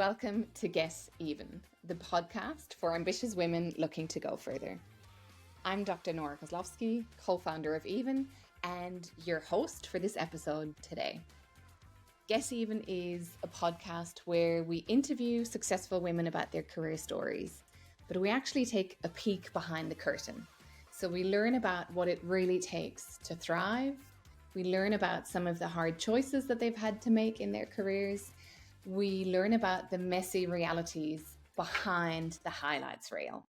welcome to Get Even, the podcast for ambitious women looking to go further. I'm Dr. Nora Koslowski, co-founder of Even, and your host for this episode today. Get Even is a podcast where we interview successful women about their career stories, but we actually take a peek behind the curtain. So we learn about what it really takes to thrive. We learn about some of the hard choices that they've had to make in their careers. We learn about the messy realities behind the highlights reel.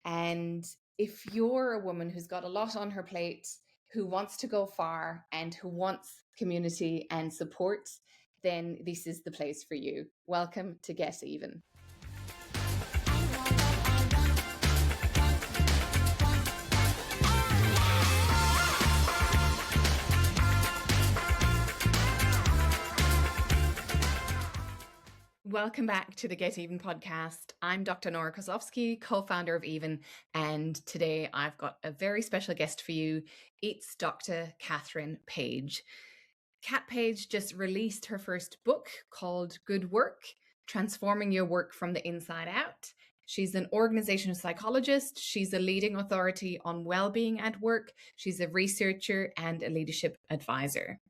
And if you're a woman who's got a lot on her plate, who wants to go far and who wants community and support, then this is the place for you. Welcome to Get Even. Welcome back to the Get Even podcast. I'm Dr. Nora Koslowski, co-founder of Even, and today I've got a very special guest for you. It's Dr. Kathryn Page. Kat Page just released her first book called Good Work, Transforming Your Work from the Inside Out. She's an organizational psychologist. She's a leading authority on wellbeing at work. She's a researcher and a leadership advisor.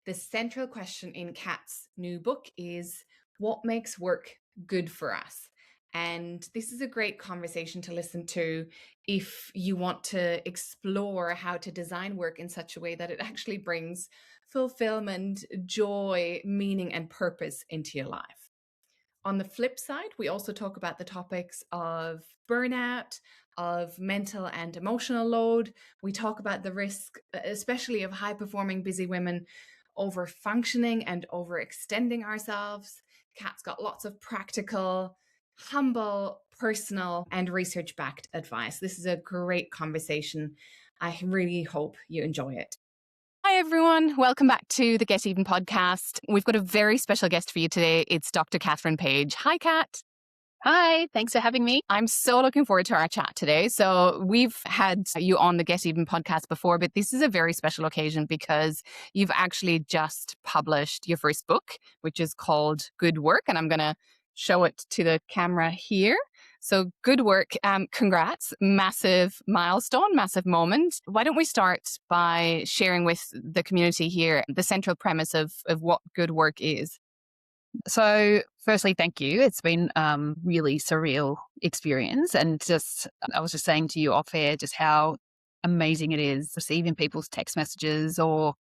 The central question in Kat's new book is, what makes work good for us? And this is a great conversation to listen to if you want to explore how to design work in such a way that it actually brings fulfillment, joy, meaning, and purpose into your life. On the flip side, we also talk about the topics of burnout, of mental and emotional load. We talk about the risk, especially of high-performing busy women, over-functioning and overextending ourselves. Kat's got lots of practical, humble, personal, and research-backed advice. This is a great conversation. I really hope you enjoy it. Hi, everyone. Welcome back to the Get Even podcast. We've got a very special guest for you today. It's Dr. Kathryn Page. Hi, Kat. Hi, thanks for having me. I'm so looking forward to our chat today. So we've had you on the Get Even podcast before, but this is a very special occasion because you've actually just published your first book, which is called Good Work. And I'm going to show it to the camera here. So Good Work, congrats, massive milestone, massive moment. Why don't we start by sharing with the community here the central premise of what Good Work is? So firstly, thank you. It's been really surreal experience. And I was just saying to you off air just how amazing it is receiving people's text messages or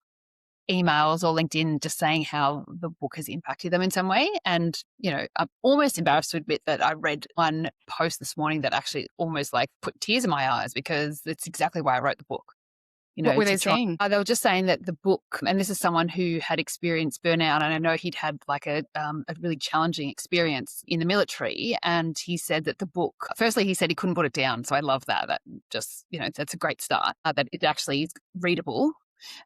emails or LinkedIn just saying how the book has impacted them in some way. And, you know, I'm almost embarrassed to admit that I read one post this morning that actually almost like put tears in my eyes because it's exactly why I wrote the book. You know, what were they saying? They were just saying that the book, and this is someone who had experienced burnout, and I know he'd had like a really challenging experience in the military. And he said that the book, firstly, he said he couldn't put it down. So I love that. That just, you know, that's a great start, that it actually is readable.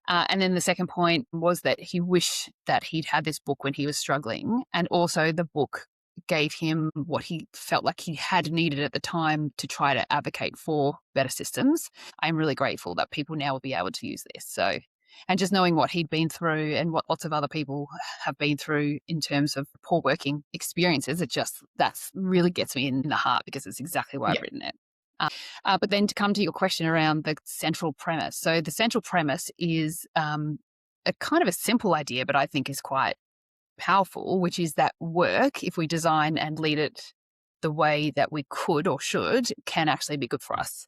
And then the second point was that he wished that he'd had this book when he was struggling. And also the book gave him what he felt like he had needed at the time to try to advocate for better systems. I'm really grateful that people now will be able to use this. So, and just knowing what he'd been through and what lots of other people have been through in terms of poor working experiences, that's really gets me in the heart because it's exactly why I've written it. But then to come to your question around the central premise. So the central premise is a kind of a simple idea, but I think is quite powerful, which is that work, if we design and lead it the way that we could or should, can actually be good for us,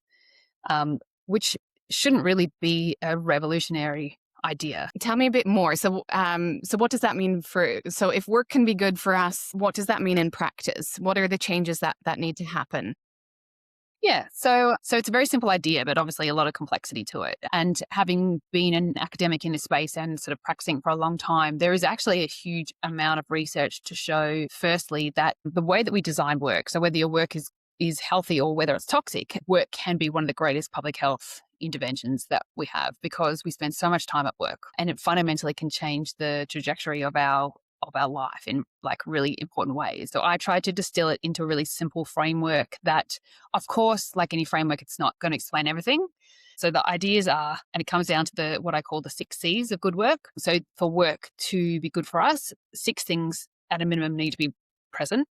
which shouldn't really be a revolutionary idea. Tell me a bit more. So what does that mean so if work can be good for us, what does that mean in practice? What are the changes that need to happen? Yeah, so it's a very simple idea, but obviously a lot of complexity to it. And having been an academic in this space and sort of practicing for a long time, there is actually a huge amount of research to show, firstly, that the way that we design work, so whether your work is healthy or whether it's toxic, work can be one of the greatest public health interventions that we have because we spend so much time at work, and it fundamentally can change the trajectory of our life in like really important ways. So I tried to distill it into a really simple framework that, of course, like any framework, it's not going to explain everything. So the ideas are, and it comes down to what I call the 6 C's of good work. So for work to be good for us, 6 things at a minimum need to be present.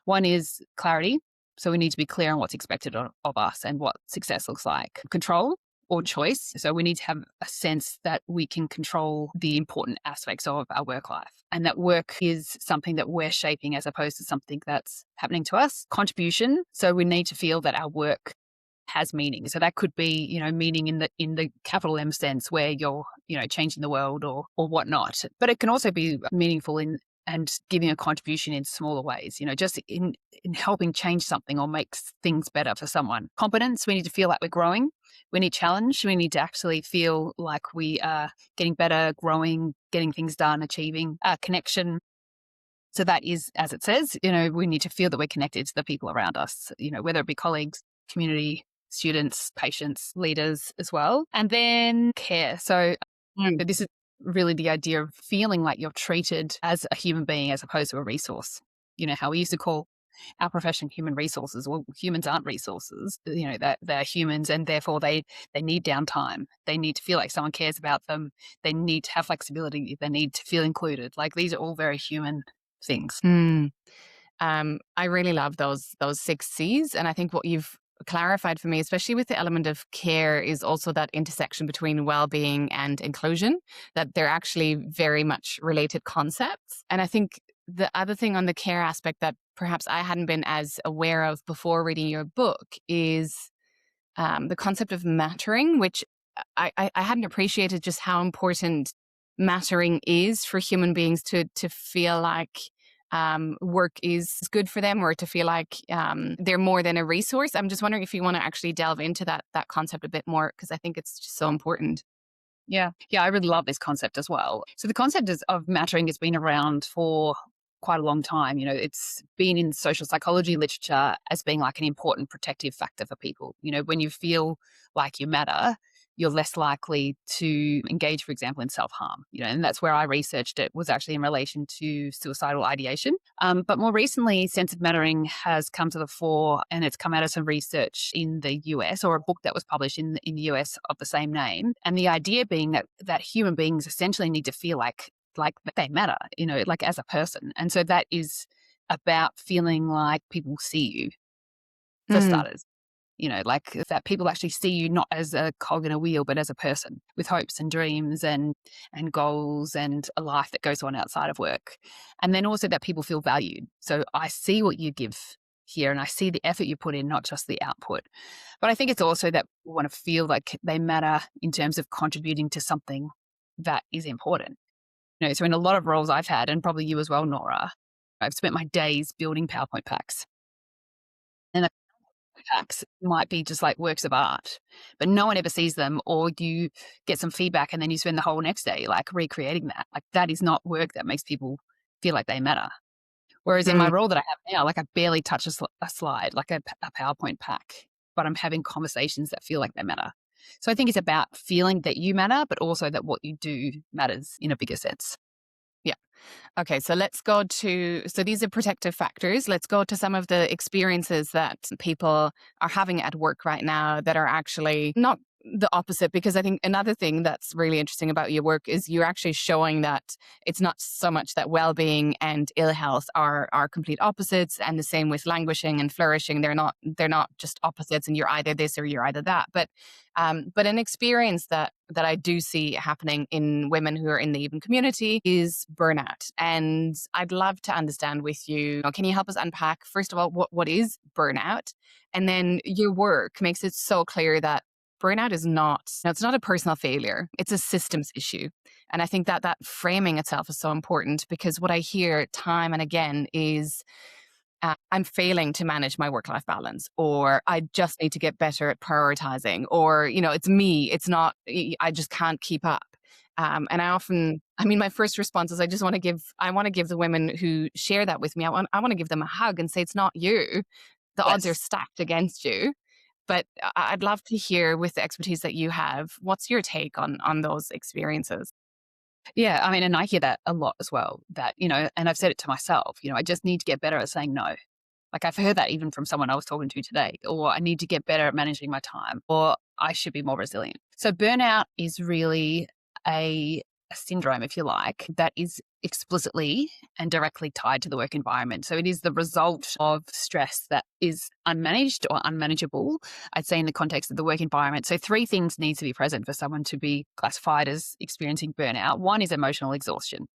One is clarity. So we need to be clear on what's expected of us and what success looks like. Control or choice. So we need to have a sense that we can control the important aspects of our work life, and that work is something that we're shaping as opposed to something that's happening to us. Contribution. So we need to feel that our work has meaning. So that could be, meaning in the capital M sense, where you're, changing the world or whatnot. But it can also be meaningful and giving a contribution in smaller ways, just in helping change something or make things better for someone. Competence, we need to feel like we're growing. We need challenge. We need to actually feel like we are getting better, growing, getting things done, achieving. Connection. So that is, as it says, we need to feel that we're connected to the people around us, whether it be colleagues, community, students, patients, leaders as well. And then care. So this is really the idea of feeling like you're treated as a human being as opposed to a resource. How we used to call our profession human resources. Well, humans aren't resources. They're humans, and therefore they need downtime. They need to feel like someone cares about them. They need to have flexibility. They need to feel included. Like, these are all very human things. I really love those 6 C's, and I think what you've clarified for me, especially with the element of care, is also that intersection between well-being and inclusion, that they're actually very much related concepts. And I think the other thing on the care aspect that perhaps I hadn't been as aware of before reading your book is the concept of mattering, which I hadn't appreciated just how important mattering is for human beings to feel like work is good for them, or to feel like they're more than a resource. I'm just wondering if you want to actually delve into that concept a bit more, because I think it's just so important. Yeah, I really love this concept as well. So the concept of mattering has been around for quite a long time. It's been in social psychology literature as being like an important protective factor for people. When you feel like you matter, you're less likely to engage, for example, in self-harm. And that's where I researched it, was actually in relation to suicidal ideation. But more recently, sense of mattering has come to the fore, and it's come out of some research in the US, or a book that was published in the US of the same name. And the idea being that human beings essentially need to feel like they matter, like as a person. And so that is about feeling like people see you, for starters. Like that people actually see you not as a cog in a wheel, but as a person with hopes and dreams and goals and a life that goes on outside of work. And then also that people feel valued. So I see what you give here, and I see the effort you put in, not just the output. But I think it's also that we want to feel like they matter in terms of contributing to something that is important. So in a lot of roles I've had, and probably you as well, Nora, I've spent my days building PowerPoint packs. And the packs might be just like works of art, but no one ever sees them, or you get some feedback and then you spend the whole next day like recreating that. Like, that is not work that makes people feel like they matter. Whereas in my role that I have now, like I barely touch a slide, like a PowerPoint pack, but I'm having conversations that feel like they matter. So I think it's about feeling that you matter, but also that what you do matters in a bigger sense. Yeah. Okay, so let's go so these are protective factors. Let's go to some of the experiences that people are having at work right now that are actually not the opposite, because I think another thing that's really interesting about your work is you're actually showing that it's not so much that well-being and ill health are complete opposites, and the same with languishing and flourishing. They're not just opposites and you're either this or you're either that. But an experience that I do see happening in women who are in the even community is burnout. And I'd love to understand with you, can you help us unpack, first of all, what is burnout? And then your work makes it so clear that burnout is it's not a personal failure. It's a systems issue. And I think that framing itself is so important, because what I hear time and again is I'm failing to manage my work-life balance, or I just need to get better at prioritizing, or, it's me, it's not, I just can't keep up. And my first response is I want to give the women who share that with me, I want to give them a hug and say, it's not you. The odds are stacked against you. But I'd love to hear, with the expertise that you have, what's your take on those experiences? Yeah, and I hear that a lot as well, that, and I've said it to myself, I just need to get better at saying no. Like, I've heard that even from someone I was talking to today, or I need to get better at managing my time, or I should be more resilient. So burnout is really a a syndrome, if you like, that is explicitly and directly tied to the work environment. So it is the result of stress that is unmanaged or unmanageable, I'd say, in the context of the work environment. So 3 things need to be present for someone to be classified as experiencing burnout. One is emotional exhaustion.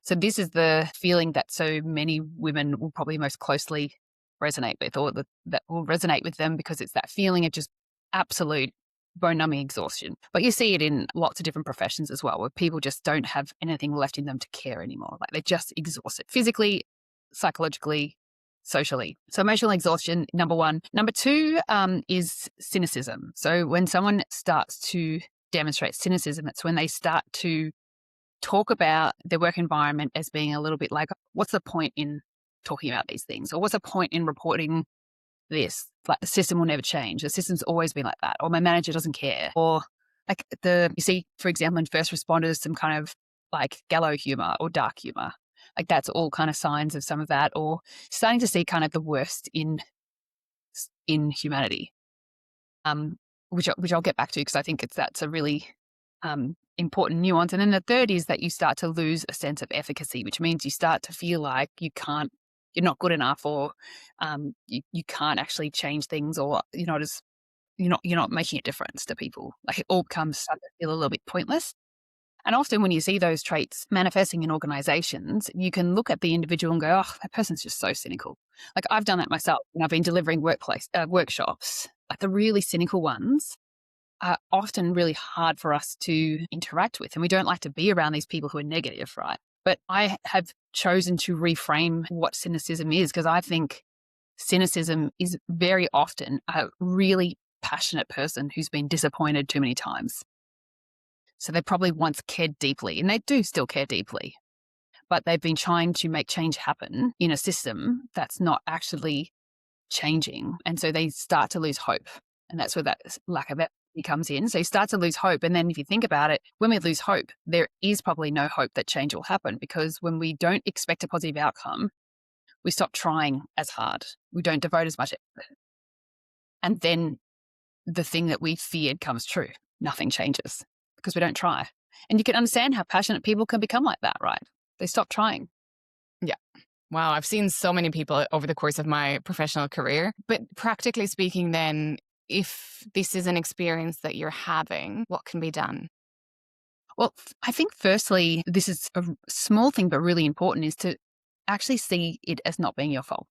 So this is the feeling that so many women will probably most closely resonate with, or that will resonate with them, because it's that feeling of just absolute bone-numbing exhaustion. But you see it in lots of different professions as well, where people just don't have anything left in them to care anymore. Like they're just exhausted physically, psychologically, socially. So emotional exhaustion, number 1. Number 2 is cynicism. So when someone starts to demonstrate cynicism, it's when they start to talk about their work environment as being a little bit like, what's the point in talking about these things? Or what's the point in reporting this? Like, the system will never change. The system's always been like that. Or my manager doesn't care. Or like you see, for example, in first responders, some kind of like gallow humor or dark humor. Like that's all kind of signs of some of that, or starting to see kind of the worst in humanity. Which I'll get back to, because I think that's a really important nuance. And then the third is that you start to lose a sense of efficacy, which means you start to feel like you're not good enough, or you can't actually change things, or you're not making a difference to people. Like it all starts to feel a little bit pointless. And often when you see those traits manifesting in organizations, you can look at the individual and go, oh, that person's just so cynical. Like I've done that myself when I've been delivering workshops. Like the really cynical ones are often really hard for us to interact with. And we don't like to be around these people who are negative, right? But I have chosen to reframe what cynicism is, because I think cynicism is very often a really passionate person who's been disappointed too many times. So they probably once cared deeply, and they do still care deeply, but they've been trying to make change happen in a system that's not actually changing. And so they start to lose hope. And that's where that lack of empathy comes in. So you start to lose hope. And then if you think about it, when we lose hope, there is probably no hope that change will happen, because when we don't expect a positive outcome, we stop trying as hard. We don't devote as much effort. And then the thing that we feared comes true. Nothing changes because we don't try. And you can understand how passionate people can become like that, right? They stop trying. Yeah. Wow. I've seen so many people over the course of my professional career. But practically speaking, then, if this is an experience that you're having, what can be done? Well, I think firstly, this is a small thing, but really important, is to actually see it as not being your fault.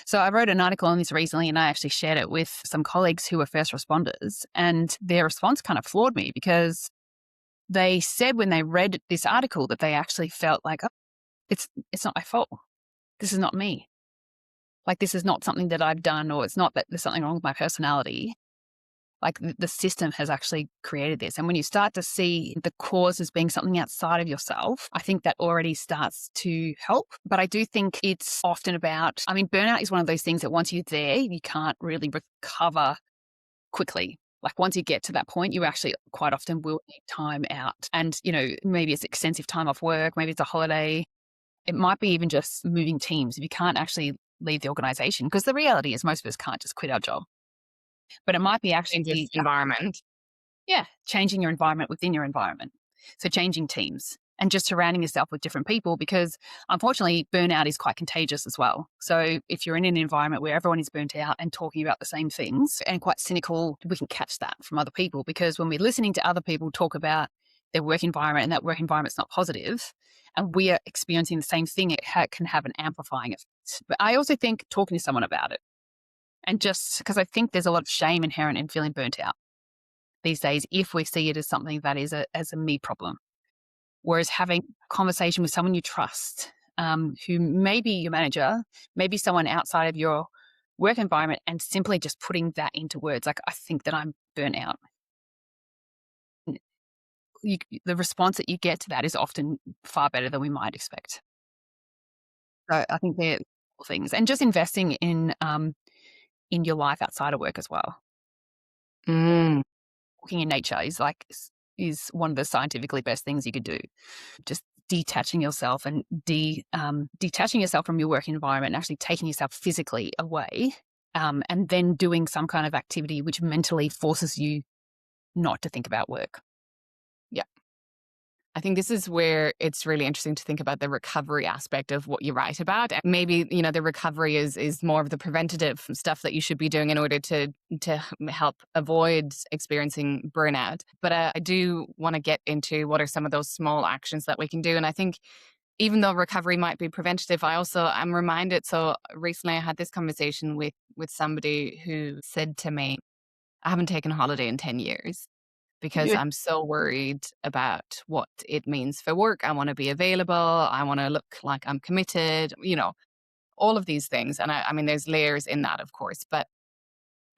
So I wrote an article on this recently, and I actually shared it with some colleagues who were first responders, and their response kind of floored me, because they said when they read this article that they actually felt like, oh, it's not my fault. This is not me. Like, this is not something that I've done, or it's not that there's something wrong with my personality. Like the system has actually created this. And when you start to see the cause as being something outside of yourself, I think that already starts to help. But I do think it's often about, burnout is one of those things that once you're there, you can't really recover quickly. Like once you get to that point, you actually quite often will need time out. And, maybe it's extensive time off work, maybe it's a holiday. It might be even just moving teams if you can't actually leave the organization, because the reality is most of us can't just quit our job. But it might be actually In this environment. Yeah, changing your environment within your environment. So changing teams and just surrounding yourself with different people, because unfortunately burnout is quite contagious as well. So if you're in an environment where everyone is burnt out and talking about the same things and quite cynical, we can catch that from other people, because when we're listening to other people talk about their work environment and that work environment's not positive, and we are experiencing the same thing, it can have an amplifying effect. But I also think talking to someone about it, and just because I think there's a lot of shame inherent in feeling burnt out these days, if we see it as something that is as a me problem. Whereas having a conversation with someone you trust, who may be your manager, maybe someone outside of your work environment, and simply just putting that into words, like, I think that I'm burnt out. The response that you get to that is often far better than we might expect. So I think they're things, and just investing in your life outside of work as well. Mm. Walking in nature is one of the scientifically best things you could do. Just detaching yourself and detaching yourself from your work environment, and actually taking yourself physically away, and then doing some kind of activity which mentally forces you not to think about work. Yeah. I think this is where it's really interesting to think about the recovery aspect of what you write about. And maybe, the recovery is more of the preventative stuff that you should be doing in order to help avoid experiencing burnout. But I do want to get into what are some of those small actions that we can do. And I think even though recovery might be preventative, I'm reminded. So recently I had this conversation with somebody who said to me, I haven't taken a holiday in 10 years because Yeah. I'm so worried about what it means for work. I want to be available. I want to look like I'm committed, all of these things. And I mean, there's layers in that, of course. But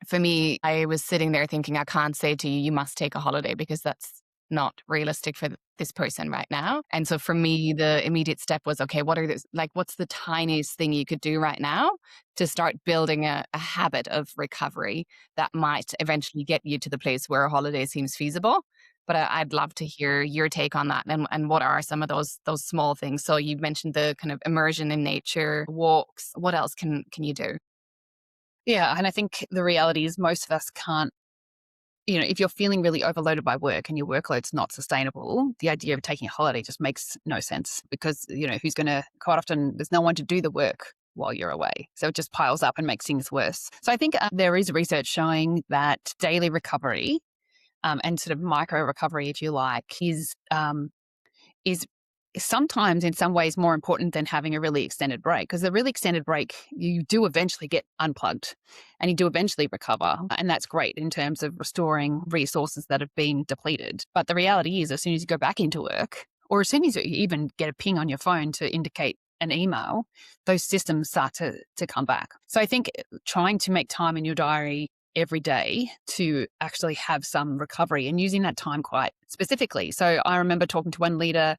for me, I was sitting there thinking, I can't say to you, you must take a holiday because that's not realistic for this person right now. And so for me, the immediate step was, okay, what's the tiniest thing you could do right now to start building a habit of recovery that might eventually get you to the place where a holiday seems feasible? But I'd love to hear your take on that and what are some of those small things. So you mentioned the kind of immersion in nature, walks. What else can you do? Yeah. And I think the reality is most of us can't, if you're feeling really overloaded by work and your workload's not sustainable, the idea of taking a holiday just makes no sense because, who's going to, quite often, there's no one to do the work while you're away. So it just piles up and makes things worse. So I think there is research showing that daily recovery and sort of micro recovery, if you like, is sometimes in some ways more important than having a really extended break, because a really extended break, you do eventually get unplugged and you do eventually recover. And that's great in terms of restoring resources that have been depleted. But the reality is, as soon as you go back into work, or as soon as you even get a ping on your phone to indicate an email, those systems start to come back. So I think trying to make time in your diary every day to actually have some recovery and using that time quite specifically. So I remember talking to one leader,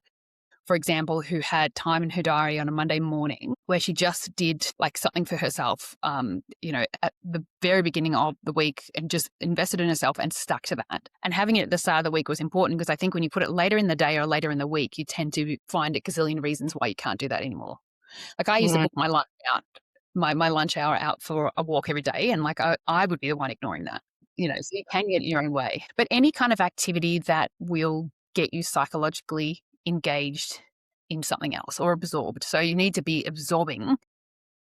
for example, who had time in her diary on a Monday morning where she just did like something for herself, at the very beginning of the week and just invested in herself and stuck to that. And having it at the start of the week was important because I think when you put it later in the day or later in the week, you tend to find a gazillion reasons why you can't do that anymore. Like I used to book my lunch out, my lunch hour out for a walk every day. And like I would be the one ignoring that, so you can get in your own way. But any kind of activity that will get you psychologically engaged in something else or absorbed. So you need to be absorbing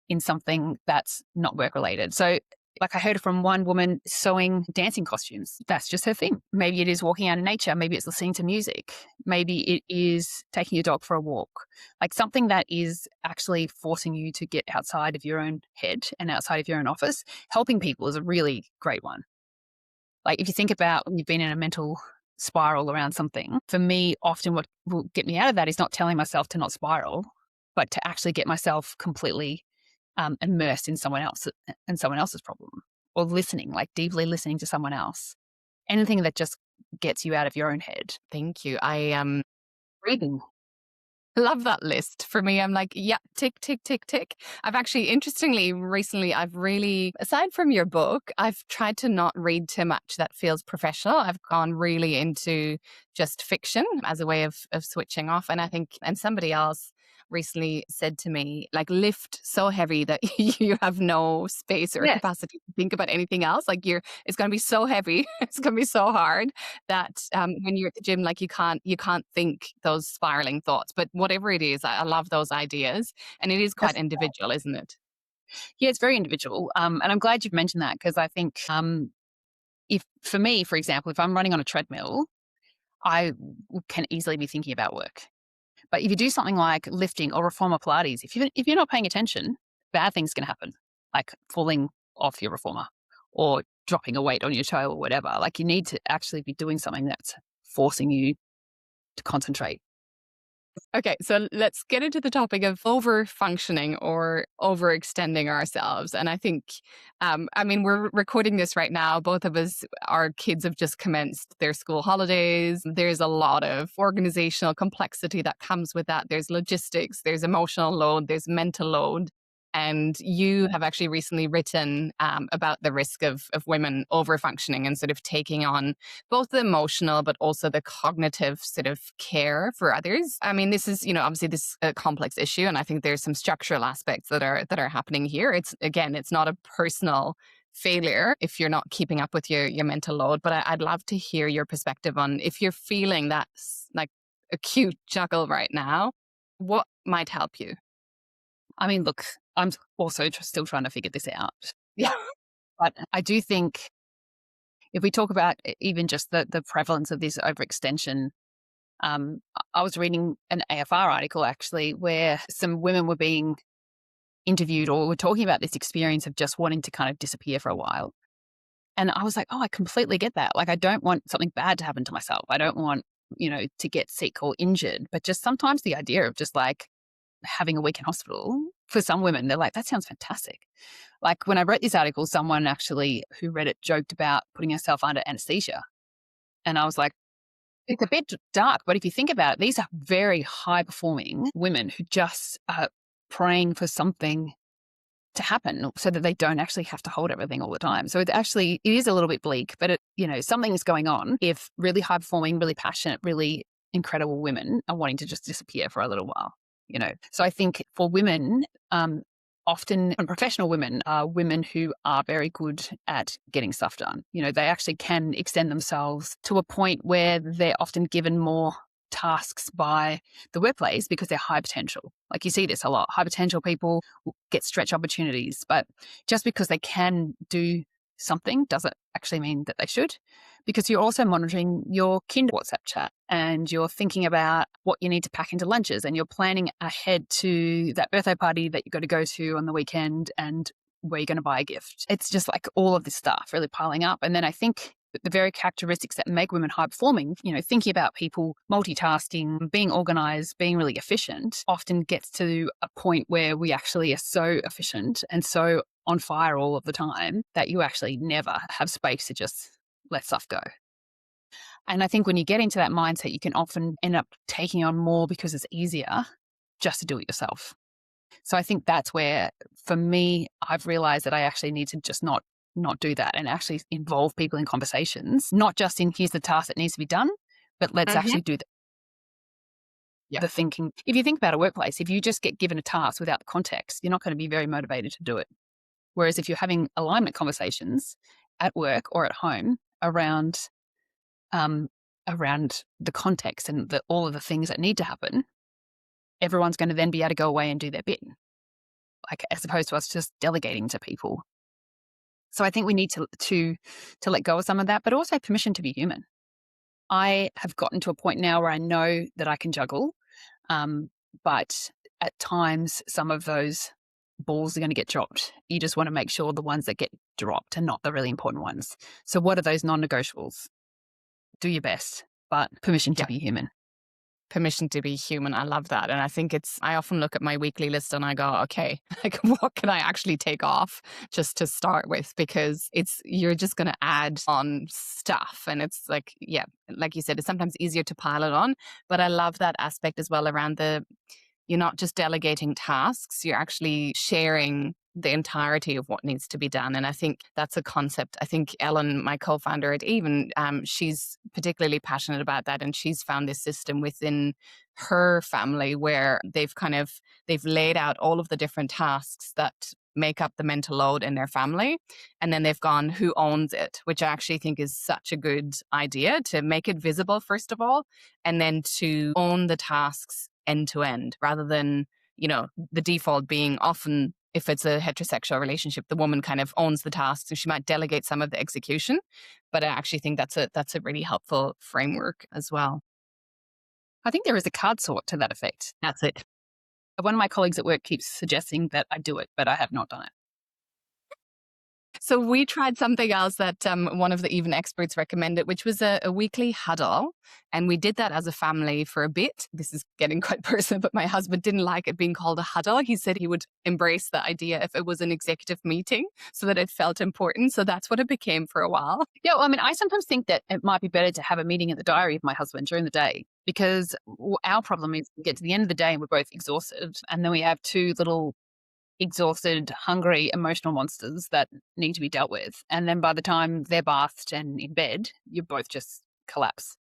in something that's not work related. So like I heard from one woman sewing dancing costumes. That's just her thing. Maybe it is walking out in nature. Maybe it's listening to music. Maybe it is taking your dog for a walk. Like something that is actually forcing you to get outside of your own head and outside of your own office. Helping people is a really great one. Like if you think about when you've been in a mental spiral around something, for me, often what will get me out of that is not telling myself to not spiral, but to actually get myself completely immersed in someone else and someone else's problem, or listening, like deeply listening to someone else. Anything that just gets you out of your own head. Thank you. I Breathing. love that list. For me, I'm like, yeah, tick, tick, tick, tick. I've actually, interestingly, recently, I've really, aside from your book, I've tried to not read too much that feels professional. I've gone really into just fiction as a way of switching off. And I think, and somebody else recently said to me, like, lift so heavy that you have no space or Yes. capacity to think about anything else. Like it's going to be so heavy. It's going to be so hard that when you're at the gym, like you can't think those spiraling thoughts. But whatever it is, I love those ideas, and it is quite That's, individual, isn't it? yeah, it's very individual. And I'm glad you've mentioned that because I think if for me, for example, if I'm running on a treadmill, I can easily be thinking about work. But if you do something like lifting or reformer Pilates, if you're not paying attention, bad things can happen, like falling off your reformer or dropping a weight on your toe or whatever. Like you need to actually be doing something that's forcing you to concentrate. Okay, so let's get into the topic of over functioning or overextending ourselves. And I think, we're recording this right now. Both of us, our kids have just commenced their school holidays. There's a lot of organizational complexity that comes with that. There's logistics, there's emotional load, there's mental load. And you have actually recently written about the risk of women over functioning and sort of taking on both the emotional but also the cognitive sort of care for others. I mean, this is, obviously this is a complex issue, and I think there's some structural aspects that are happening here. It's not a personal failure if you're not keeping up with your mental load, but I'd love to hear your perspective on if you're feeling that like acute juggle right now. What might help you? I mean, look, I'm also still trying to figure this out. Yeah. But I do think if we talk about even just the prevalence of this overextension, I was reading an AFR article actually where some women were being interviewed or were talking about this experience of just wanting to kind of disappear for a while. And I was like, oh, I completely get that. Like, I don't want something bad to happen to myself. I don't want, to get sick or injured. But just sometimes the idea of just like having a week in hospital, for some women, they're like, that sounds fantastic. Like when I wrote this article, someone actually who read it joked about putting herself under anesthesia. And I was like, it's a bit dark, but if you think about it, these are very high performing women who just are praying for something to happen so that they don't actually have to hold everything all the time. So it is a little bit bleak, but something is going on if really high performing, really passionate, really incredible women are wanting to just disappear for a little while. So I think for women, often, and professional women are women who are very good at getting stuff done. They actually can extend themselves to a point where they're often given more tasks by the workplace because they're high potential. Like you see this a lot. High potential people get stretch opportunities, but just because they can do something doesn't actually mean that they should, because you're also monitoring your kind WhatsApp chat and you're thinking about what you need to pack into lunches and you're planning ahead to that birthday party that you've got to go to on the weekend and where you're going to buy a gift. It's just like all of this stuff really piling up. And then I think the very characteristics that make women high performing, thinking about people, multitasking, being organized, being really efficient, often gets to a point where we actually are so efficient and so on fire all of the time that you actually never have space to just let stuff go. And I think when you get into that mindset, you can often end up taking on more because it's easier just to do it yourself. So I think that's where, for me, I've realized that I actually need to just not do that and actually involve people in conversations, not just in here's the task that needs to be done, but let's actually do the thinking. If you think about a workplace, if you just get given a task without the context, you're not going to be very motivated to do it. Whereas if you're having alignment conversations at work or at home around the context and all of the things that need to happen, everyone's going to then be able to go away and do their bit, like as opposed to us just delegating to people. So I think we need to let go of some of that, but also permission to be human. I have gotten to a point now where I know that I can juggle, but at times some of those balls are going to get dropped. You just want to make sure the ones that get dropped are not the really important ones. So what are those non-negotiables? Do your best, but permission to be human. Permission to be human. I love that. And I think I often look at my weekly list and I go, okay, like what can I actually take off just to start with? Because you're just going to add on stuff. And it's like, yeah, like you said, it's sometimes easier to pile it on. But I love that aspect as well around you're not just delegating tasks, you're actually sharing the entirety of what needs to be done. And I think that's a concept. I think Ellen, my co-founder at Even, she's particularly passionate about that. And she's found this system within her family where they've laid out all of the different tasks that make up the mental load in their family. And then they've gone, who owns it? Which I actually think is such a good idea, to make it visible, first of all, and then to own the tasks end to end, rather than, the default being often, if it's a heterosexual relationship, the woman kind of owns the tasks, so she might delegate some of the execution. But I actually think that's a really helpful framework as well. I think there is a card sort to that effect. That's it. One of my colleagues at work keeps suggesting that I do it, but I have not done it. So we tried something else that one of the Even experts recommended, which was a weekly huddle. And we did that as a family for a bit. This is getting quite personal, but my husband didn't like it being called a huddle. He said he would embrace the idea if it was an executive meeting so that it felt important. So that's what it became for a while. Yeah, well, I mean, I sometimes think that it might be better to have a meeting at the diary of my husband during the day, because our problem is we get to the end of the day and we're both exhausted. And then we have two little exhausted, hungry, emotional monsters that need to be dealt with. And then by the time they're bathed and in bed, you both just collapse.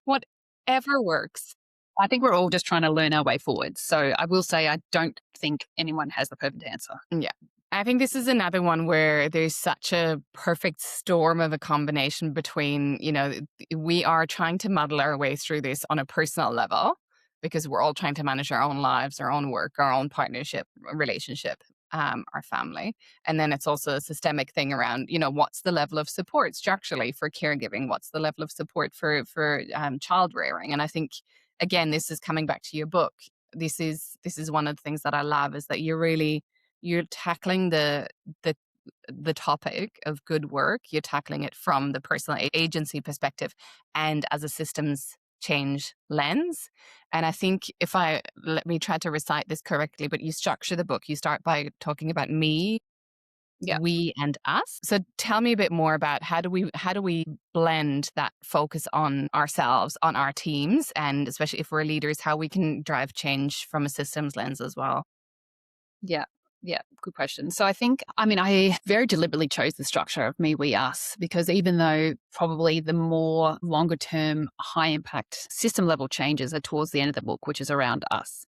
Whatever works. I think we're all just trying to learn our way forward. So I will say I don't think anyone has the perfect answer. Yeah. I think this is another one where there's such a perfect storm of a combination between, we are trying to muddle our way through this on a personal level because we're all trying to manage our own lives, our own work, our own partnership, relationship, our family. And then it's also a systemic thing around, what's the level of support structurally for caregiving? What's the level of support for child rearing? And I think, again, this is coming back to your book. This is one of the things that I love is that you're tackling the topic of good work. You're tackling it from the personal agency perspective and as a systems change lens. And I think let me try to recite this correctly, but you structure the book. You start by talking about me, Yeah. we, and us. So tell me a bit more about how do we blend that focus on ourselves, on our teams, and especially if we're leaders, how we can drive change from a systems lens as well. Yeah. Yeah, good question. So I very deliberately chose the structure of me, we, us, because even though probably the more longer term, high impact system level changes are towards the end of the book, which is around us.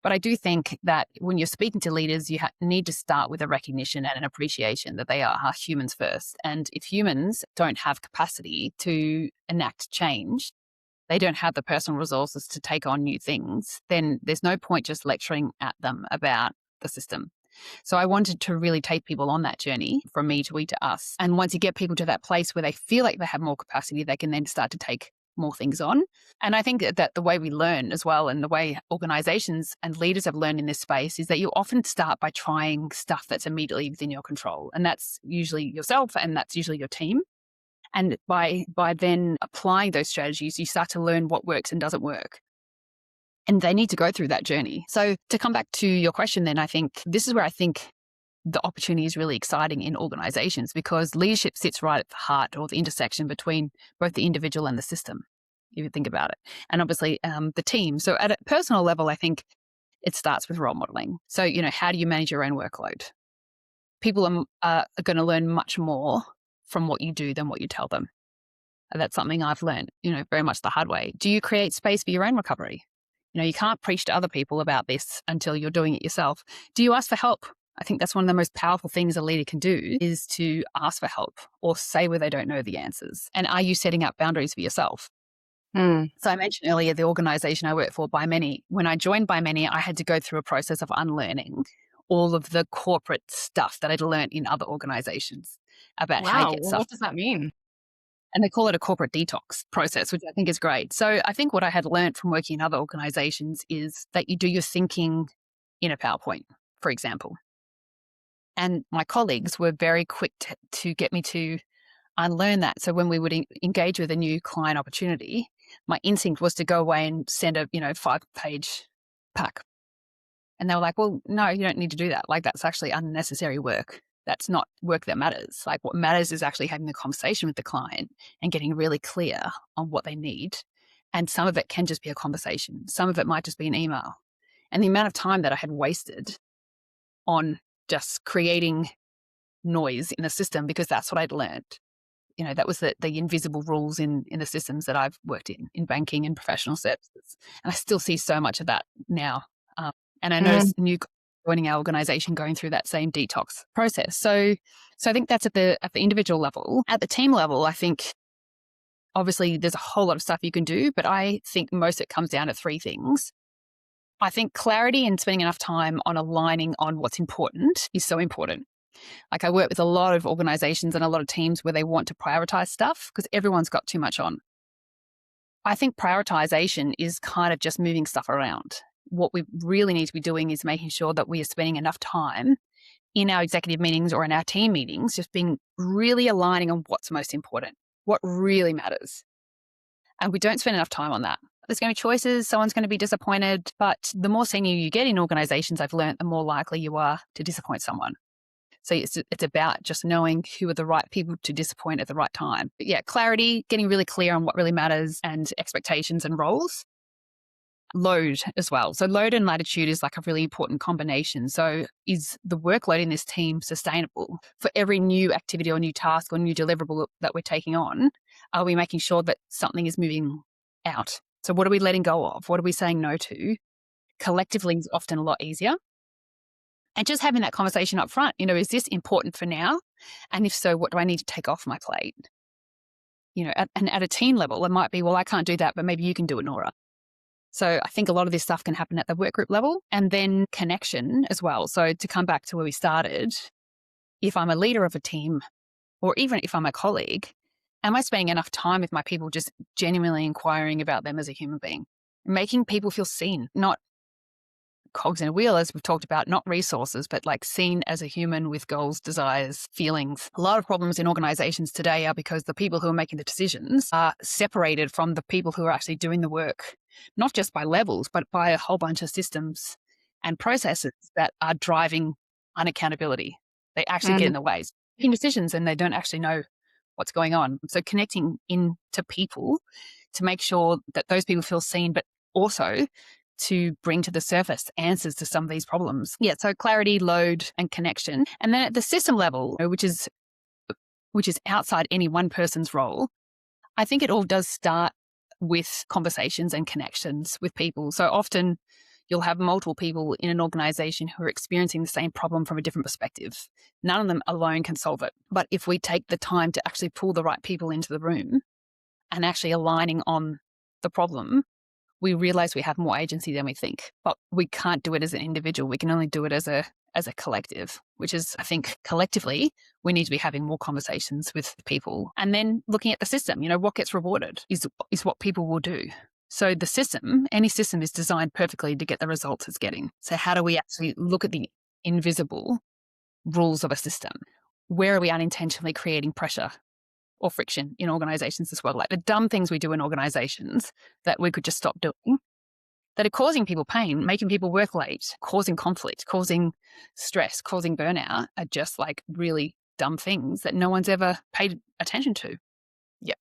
But I do think that when you're speaking to leaders, you need to start with a recognition and an appreciation that they are humans first. And if humans don't have capacity to enact change, they don't have the personal resources to take on new things, then there's no point just lecturing at them about the system. So I wanted to really take people on that journey from me to we to us. And once you get people to that place where they feel like they have more capacity, they can then start to take more things on. And I think that the way we learn as well, and the way organizations and leaders have learned in this space, is that you often start by trying stuff that's immediately within your control. And that's usually yourself, and that's usually your team. And by then applying those strategies, you start to learn what works and doesn't work. And they need to go through that journey. So to come back to your question, then I think this is where I think the opportunity is really exciting in organizations, because leadership sits right at the heart or the intersection between both the individual and the system, if you think about it. And obviously the team. So at a personal level, I think it starts with role modeling. So, how do you manage your own workload? People are going to learn much more from what you do than what you tell them. And that's something I've learned, very much the hard way. Do you create space for your own recovery? You can't preach to other people about this until you're doing it yourself. Do you ask for help? I think that's one of the most powerful things a leader can do, is to ask for help or say where they don't know the answers. And are you setting up boundaries for yourself? So I mentioned earlier the organization I work for, By Many. When I joined By Many, I had to go through a process of unlearning all of the corporate stuff that I'd learned in other organizations about how to get stuff. What does that mean? And they call it a corporate detox process, which I think is great. So I think what I had learned from working in other organizations is that you do your thinking in a PowerPoint, for example. And my colleagues were very quick to get me to unlearn that. So when we would engage with a new client opportunity, my instinct was to go away and send a 5-page pack. And they were like, well, no, you don't need to do that. Like, that's actually unnecessary work. That's not work that matters. Like, what matters is actually having the conversation with the client and getting really clear on what they need. And some of it can just be a conversation. Some of it might just be an email. And the amount of time that I had wasted on just creating noise in a system, because that's what I'd learned. That was the invisible rules in the systems that I've worked in banking and professional services. And I still see so much of that now. And I noticed new joining our organization going through that same detox process. So I think that's at the individual level. At the team level, I think obviously there's a whole lot of stuff you can do, but I think most of it comes down to 3 things. I think clarity and spending enough time on aligning on what's important is so important. Like, I work with a lot of organizations and a lot of teams where they want to prioritize stuff because everyone's got too much on. I think prioritization is kind of just moving stuff around. What we really need to be doing is making sure that we are spending enough time in our executive meetings or in our team meetings, just being really aligning on what's most important, what really matters. And we don't spend enough time on that. There's going to be choices, someone's going to be disappointed, but the more senior you get in organizations, I've learned, the more likely you are to disappoint someone. So it's about just knowing who are the right people to disappoint at the right time. But yeah, clarity, getting really clear on what really matters, and expectations and roles. Load as well. So load and latitude is like a really important combination. So is the workload in this team sustainable? For every new activity or new task or new deliverable that we're taking on, are we making sure that something is moving out? So what are we letting go of? What are we saying no to? Collectively is often a lot easier. And just having that conversation up front, is this important for now? And if so, what do I need to take off my plate? And at a team level, it might be, well, I can't do that, but maybe you can do it, Nora. So I think a lot of this stuff can happen at the work group level, and then connection as well. So to come back to where we started, if I'm a leader of a team, or even if I'm a colleague, am I spending enough time with my people just genuinely inquiring about them as a human being? Making people feel seen, not cogs in a wheel, as we've talked about, not resources, but like seen as a human with goals, desires, feelings. A lot of problems in organizations today are because the people who are making the decisions are separated from the people who are actually doing the work, not just by levels, but by a whole bunch of systems and processes that are driving unaccountability. They actually get in the way. Making decisions and they don't actually know what's going on. So connecting into people to make sure that those people feel seen, but also to bring to the surface answers to some of these problems. Yeah, so clarity, load, and connection. And then at the system level, which is outside any one person's role, I think it all does start with conversations and connections with people. So often you'll have multiple people in an organization who are experiencing the same problem from a different perspective. None of them alone can solve it. But if we take the time to actually pull the right people into the room and actually aligning on the problem, we realize we have more agency than we think. But we can't do it as an individual. We can only do it as a collective, which is, I think, collectively, we need to be having more conversations with people. And then looking at the system, what gets rewarded is what people will do. So the system, any system is designed perfectly to get the results it's getting. So how do we actually look at the invisible rules of a system? Where are we unintentionally creating pressure or friction in organizations as well? Like the dumb things we do in organizations that we could just stop doing, that are causing people pain, making people work late, causing conflict, causing stress, causing burnout, are just like really dumb things that no one's ever paid attention to. Yeah.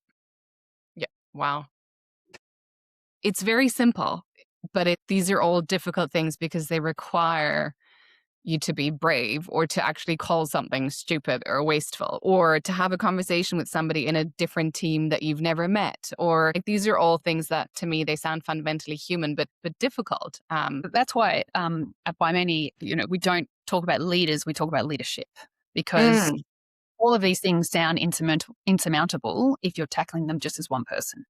Wow. It's very simple, but these are all difficult things because they require you to be brave, or to actually call something stupid or wasteful, or to have a conversation with somebody in a different team that you've never met. Or these are all things that, to me, they sound fundamentally human, but difficult. That's why by many, we don't talk about leaders, we talk about leadership, because all of these things sound insurmountable if you're tackling them just as one person.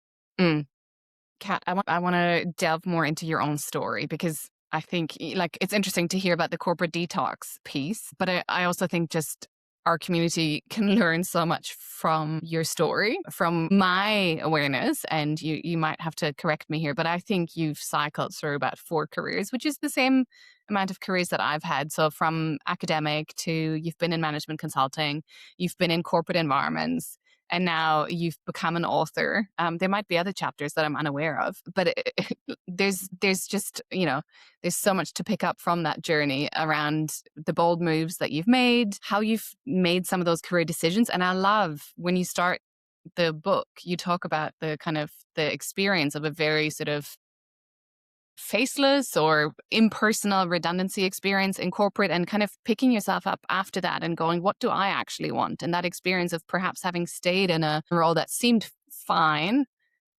Kat, I want to delve more into your own story, because I think it's interesting to hear about the corporate detox piece, but I also think just our community can learn so much from your story, from my awareness, and you might have to correct me here, but I think you've cycled through about 4 careers, which is the same amount of careers that I've had. So from academic to you've been in management consulting, you've been in corporate environments, and now you've become an author. There might be other chapters that I'm unaware of, but there's just, there's so much to pick up from that journey around the bold moves that you've made, how you've made some of those career decisions. And I love when you start the book, you talk about the kind of the experience of a very sort of faceless or impersonal redundancy experience in corporate, and kind of picking yourself up after that and going, what do I actually want? And that experience of perhaps having stayed in a role that seemed fine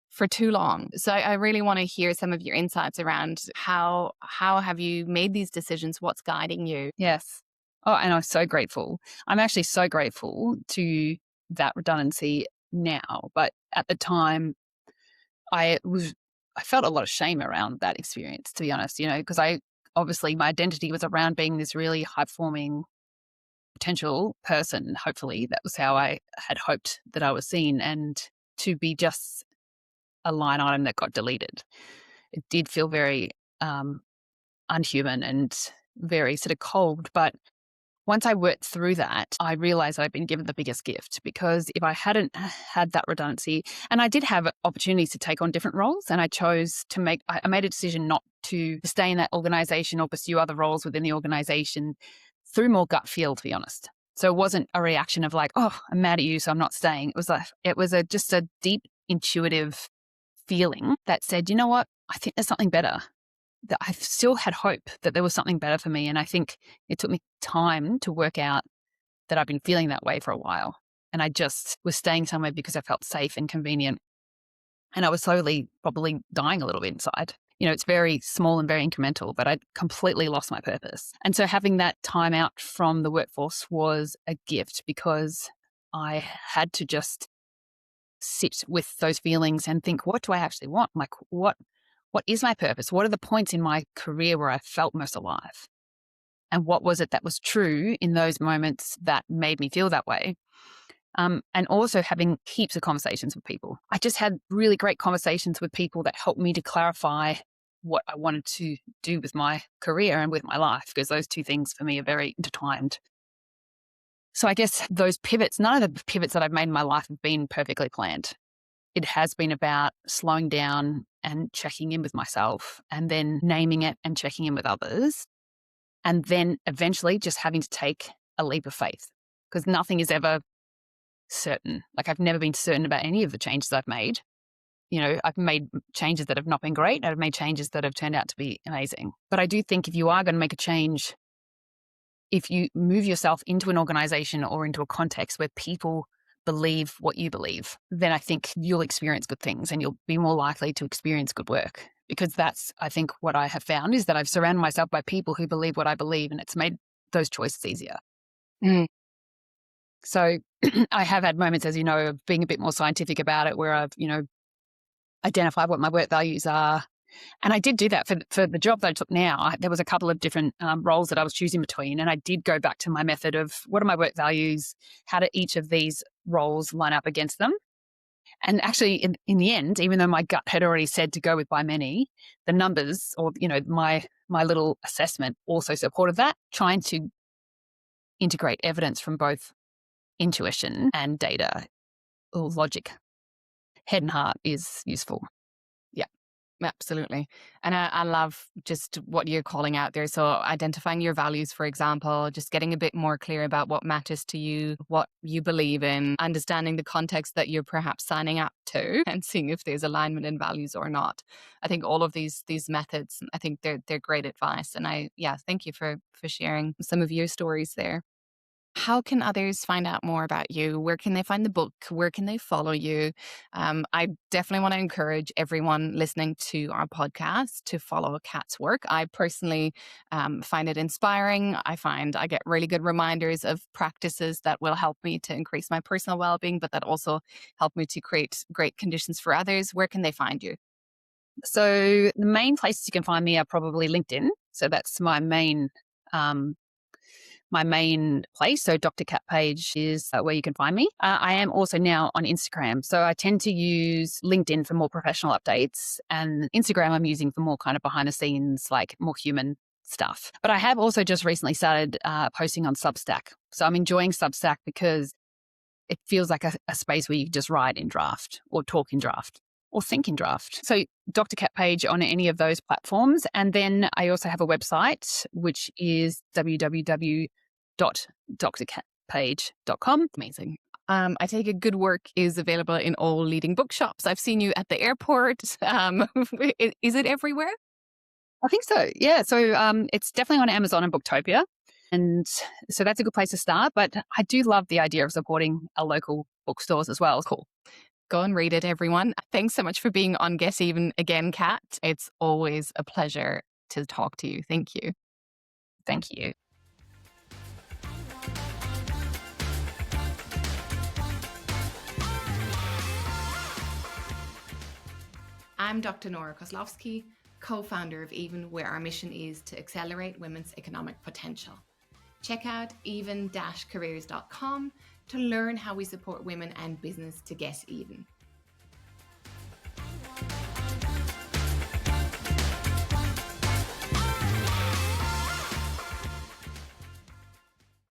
for too long. So I really want to hear some of your insights around how have you made these decisions? What's guiding you? Yes. Oh, and I'm so grateful. I'm actually so grateful to that redundancy now. But at the time, I felt a lot of shame around that experience, to be honest, because obviously my identity was around being this really high-performing potential person. Hopefully that was how I had hoped that I was seen, and to be just a line item that got deleted. It did feel very unhuman and very sort of cold. But once I worked through that, I realized I'd been given the biggest gift, because if I hadn't had that redundancy, and I did have opportunities to take on different roles, and I made a decision not to stay in that organization or pursue other roles within the organization through more gut feel, to be honest. So it wasn't a reaction of like, oh, I'm mad at you, so I'm not staying. It was just a deep intuitive feeling that said, you know what, I think there's something better. That I still had hope that there was something better for me. And I think it took me time to work out that I've been feeling that way for a while. And I just was staying somewhere because I felt safe and convenient. And I was slowly probably dying a little bit inside. It's very small and very incremental, but I completely lost my purpose. And so having that time out from the workforce was a gift, because I had to just sit with those feelings and think, what do I actually want? Like, what is my purpose? What are the points in my career where I felt most alive? And what was it that was true in those moments that made me feel that way? And also having heaps of conversations with people. I just had really great conversations with people that helped me to clarify what I wanted to do with my career and with my life, because those two things for me are very intertwined. So I guess those pivots, none of the pivots that I've made in my life have been perfectly planned. It has been about slowing down and checking in with myself, and then naming it and checking in with others. And then eventually just having to take a leap of faith, because nothing is ever certain. Like, I've never been certain about any of the changes I've made. I've made changes that have not been great. I've made changes that have turned out to be amazing. But I do think if you are going to make a change, if you move yourself into an organization or into a context where people believe what you believe, then I think you'll experience good things and you'll be more likely to experience good work. Because that's, I think, what I have found is that I've surrounded myself by people who believe what I believe, and it's made those choices easier. So I have had moments, as you know, of being a bit more scientific about it, where I've, identified what my work values are. And I did do that for the job that I took now. There was a couple of different roles that I was choosing between. And I did go back to my method of what are my work values? How do each of these roles line up against them? And actually, in the end, even though my gut had already said to go with by many, the numbers, or, my little assessment also supported that, trying to integrate evidence from both intuition and data or logic, head and heart, is useful. Yeah, absolutely. And I love just what you're calling out there. So identifying your values, for example, just getting a bit more clear about what matters to you, what you believe in, understanding the context that you're perhaps signing up to, and seeing if there's alignment in values or not. I think all of these methods, I think they're great advice. And thank you for sharing some of your stories there. How can others find out more about you? Where can they find the book? Where can they follow you? I definitely want to encourage everyone listening to our podcast to follow Kat's work. I personally find it inspiring. I find I get really good reminders of practices that will help me to increase my personal well-being, but that also help me to create great conditions for others. Where can they find you? So the main places you can find me are probably LinkedIn. So that's my main place. So Dr. Kat Page is where you can find me. I am also now on Instagram. So I tend to use LinkedIn for more professional updates, and Instagram I'm using for more kind of behind the scenes, like more human stuff. But I have also just recently started posting on Substack. So I'm enjoying Substack because it feels like a space where you can just write in draft or talk in draft or think in draft. So Dr. Kat Page on any of those platforms. And then I also have a website, which is www.drkatpage.com. Amazing. I take it good work is available in all leading bookshops. I've seen you at the airport. Is it everywhere? I think so. Yeah. So it's definitely on Amazon and Booktopia. And so that's a good place to start. But I do love the idea of supporting our local bookstores as well. Cool. Go and read it, everyone. Thanks so much for being on Get Even again, Kat. It's always a pleasure to talk to you. Thank you. Thank you. I'm Dr. Nora Koslowski, co-founder of Even, where our mission is to accelerate women's economic potential. Check out even-careers.com to learn how we support women and business to get even.